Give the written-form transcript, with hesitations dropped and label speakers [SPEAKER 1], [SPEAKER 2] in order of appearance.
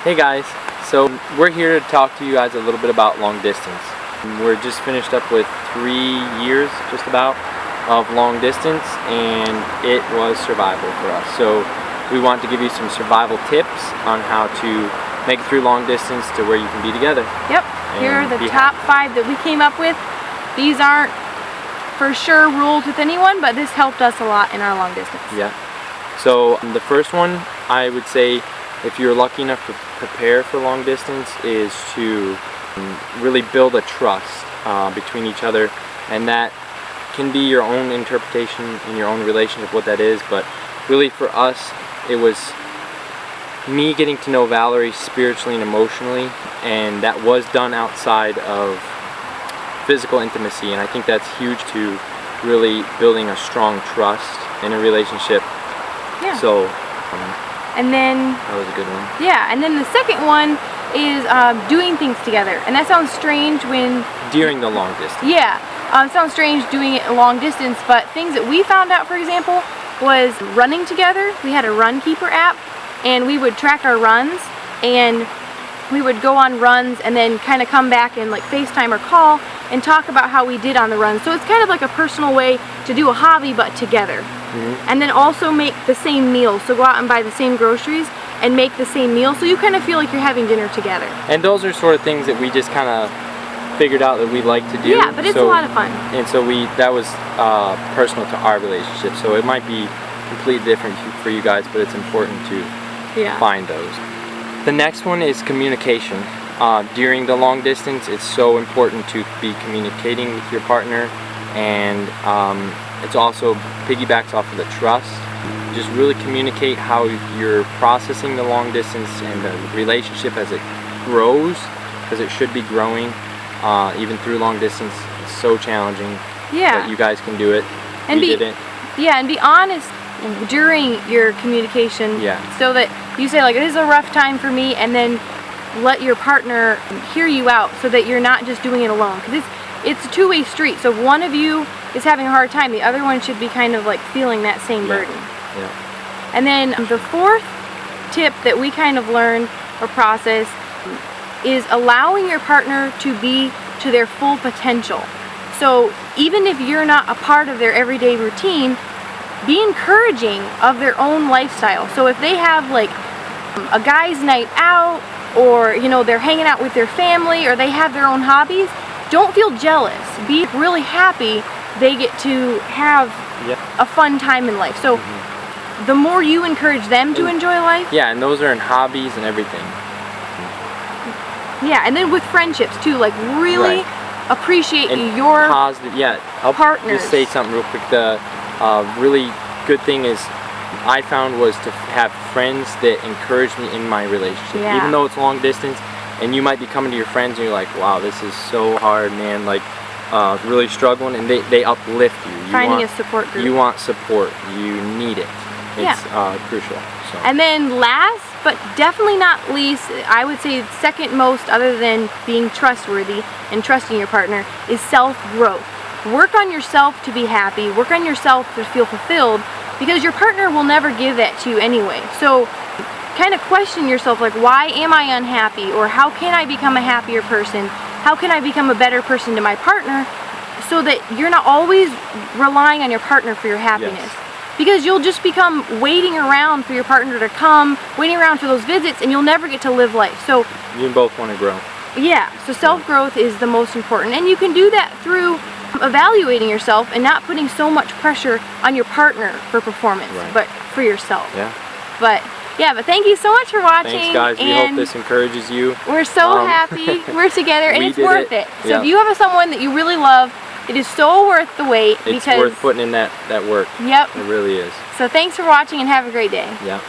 [SPEAKER 1] Hey guys, so we're here to talk to you guys a little bit about long distance. We're just finished up with 3 years, just about, of long distance, and it was survival for us. So we want to give you some survival tips on how to make it through long distance to where you can be together.
[SPEAKER 2] Yep, here are the top 5 that we came up with. These aren't for sure rules with anyone, but this helped us a lot in our long distance.
[SPEAKER 1] Yeah. So the first one, I would say, if you're lucky enough to prepare for long distance, is to really build a trust between each other, and that can be your own interpretation in your own relationship what that is, but really for us it was me getting to know Valerie spiritually and emotionally, and that was done outside of physical intimacy, and I think that's huge to really building a strong trust in a relationship.
[SPEAKER 2] Yeah.
[SPEAKER 1] So
[SPEAKER 2] and then
[SPEAKER 1] that was a good one.
[SPEAKER 2] Yeah, and then the second one is doing things together, and that sounds strange when
[SPEAKER 1] during the long distance.
[SPEAKER 2] Yeah, it sounds strange doing it long distance, but things that we found out, for example, was running together. We had a run keeper app, and we would track our runs, and we would go on runs and then kind of come back and like FaceTime or call and talk about how we did on the run. So it's kind of like a personal way to do a hobby but together. And then also make the same meal. So go out and buy the same groceries and make the same meal, so you kind of feel like you're having dinner together. And
[SPEAKER 1] those are sort of things that we just kind of figured out that we like to do.
[SPEAKER 2] Yeah, but it's a lot of fun.
[SPEAKER 1] And so that was personal to our relationship. So it might be completely different for you guys, but it's important to find those. The next one is communication. During the long distance, it's so important to be communicating with your partner, and it's also piggybacks off of the trust. Just really communicate how you're processing the long distance and the relationship as it grows, because it should be growing even through long distance. It's so challenging.
[SPEAKER 2] Yeah.
[SPEAKER 1] But you guys can do it.
[SPEAKER 2] And
[SPEAKER 1] we did it.
[SPEAKER 2] Yeah, and be honest during your communication.
[SPEAKER 1] Yeah.
[SPEAKER 2] So that you say like, this is a rough time for me, and then let your partner hear you out, so that you're not just doing it alone, because it's a two-way street. So if one of you is having a hard time, the other one should be kind of like feeling that same burden.
[SPEAKER 1] Yeah.
[SPEAKER 2] And then the fourth tip that we kind of learned or process is allowing your partner to be to their full potential. So even if you're not a part of their everyday routine, be encouraging of their own lifestyle. So if they have like a guy's night out, or they're hanging out with their family, or they have their own hobbies, don't feel jealous. Be really happy they get to have a fun time in life. So the more you encourage them to enjoy life.
[SPEAKER 1] Yeah, and those are in hobbies and everything.
[SPEAKER 2] Yeah, and then with friendships too, like really appreciate your
[SPEAKER 1] positive. Yeah, I'll
[SPEAKER 2] partners.
[SPEAKER 1] Just say something real quick. The really good thing is I found was to have friends that encourage me in my relationship, even though it's long distance. And you might be coming to your friends and you're like, wow, this is so hard, man, like really struggling, and they uplift you.
[SPEAKER 2] Finding a support group.
[SPEAKER 1] You want support. You need it. It's crucial. So.
[SPEAKER 2] And then last, but definitely not least, I would say second most, other than being trustworthy and trusting your partner, is self-growth. Work on yourself to be happy. Work on yourself to feel fulfilled, because your partner will never give that to you anyway. So kind of question yourself, like, why am I unhappy? Or how can I become a happier person? How can I become a better person to my partner, so that you're not always relying on your partner for your happiness? Because you'll just become waiting around for your partner to come, waiting around for those visits, and you'll never get to live life. So
[SPEAKER 1] you both want to grow.
[SPEAKER 2] Yeah, so self-growth is the most important, and you can do that through evaluating yourself and not putting so much pressure on your partner for performance, but for yourself. But thank you so much for watching.
[SPEAKER 1] Thanks, guys. We hope this encourages you.
[SPEAKER 2] We're so happy we're together, and it's worth it. So if you have someone that you really love, it is so worth the wait.
[SPEAKER 1] It's worth putting in that work.
[SPEAKER 2] Yep.
[SPEAKER 1] It really is.
[SPEAKER 2] So thanks for watching, and have a great day.
[SPEAKER 1] Yeah.